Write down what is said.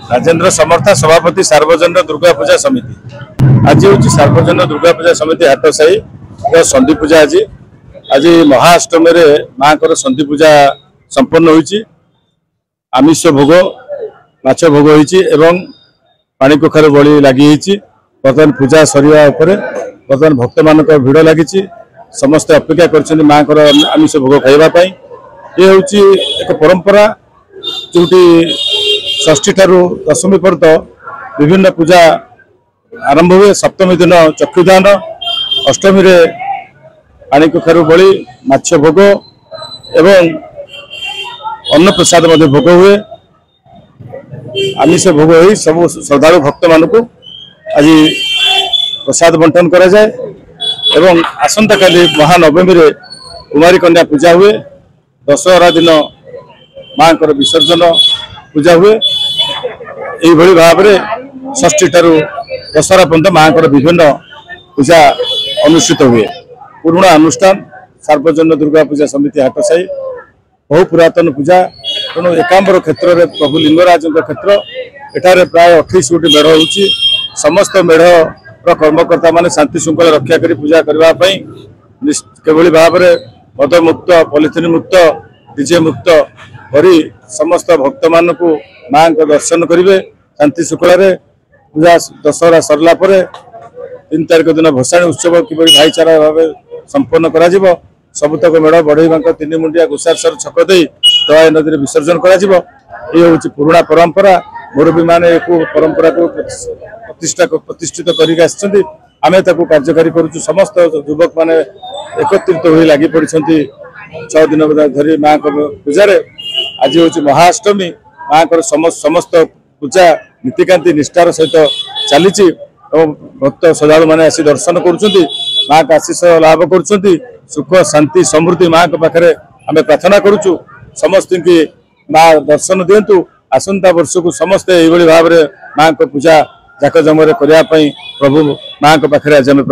राजेंद्र समर्था सभापति सार्वजनिक दुर्गा पूजा समिति। आज हूँ सार्वजनिक दुर्गा पूजा समिति हाटसाही संधि पूजा। आज महाअष्टमी माँ को संधि पूजा संपन्न होती। आमिष भोग माछ भोग होती पानी कखार बलि लगी। बर्तमान पूजा सरिया बर्तमान भक्त मान भिड़ लगी। समस्ते अपेक्षा कर माँ को आमिष भोग खावाई। ये हूँ एक परंपरा जो षष्ठी ठारू दशमी पर्यंत विभिन्न पूजा आरंभ हुए। सप्तमी दिन चक्षुदान, अष्टमी रे पानी कखारू बलि माछ भोग एवं अन्न प्रसाद भोग हुए। आमिष भोग हो सब श्रद्धालु भक्त मान को आज प्रसाद बंटन करा जाए एवं आसंता काली महानवमी रे कुमारी कन्या पूजा हुए। दशहरा दिन माँ को विसर्जन पूजा हुए। यही भाव में षष्ठी ठारू दशहरा पर्यंत माँ को विभिन्न पूजा अनुष्ठित हुए। पुराणा अनुष्ठान सार्वजनिक दुर्गा पूजा समिति हाटसाही बहु पुरातन पूजा। तेणु एकांबर क्षेत्र में प्रभु लिंगराज क्षेत्र एठारे प्राय 28 गोटी मेढ़ होची। समस्त मेढ़ कर्मकर्ता मान शांति श्रृंखला रक्षा करी पूजा करने केवली भाव में मद मुक्त, पॉलिथिन मुक्त, डीजे मुक्त करी समस्त भक्त मान को माँ को दर्शन करेंगे शांति श्रृंखला। पूजा दशहरा सरला 3 तारिख दिन भसाणी उत्सव किपर भाईचारा भाव संपन्न करा सबुतक मेढ़ बढ़ई 3 मुंडिया गोसार छक दे दया नदी विसर्जन कर पुराणा परंपरा। मुरबी माने परंपरा को प्रतिष्ठित कर आमे ताकू कार्यकारी करूँ। समस्त युवक माने एकत्रित हो लगी पड़ी 6 दिन धरी माँ को पूजा। आज हूँ महाअष्टमी। माँ को समस्त पूजा नीतिकांति निष्ठार सहित चली। भक्त श्रद्धालु मैंने आसी दर्शन कर माँ का आशीष लाभ कर सुख शांति समृद्धि माँ के पाखे आम प्रार्थना करुचु। समस्त की माँ दर्शन दिंतु। आसंता वर्ष को समस्ते यही भाव में माँ को पूजा जाक जमरे करने प्रभु माँ के पाखे आज आम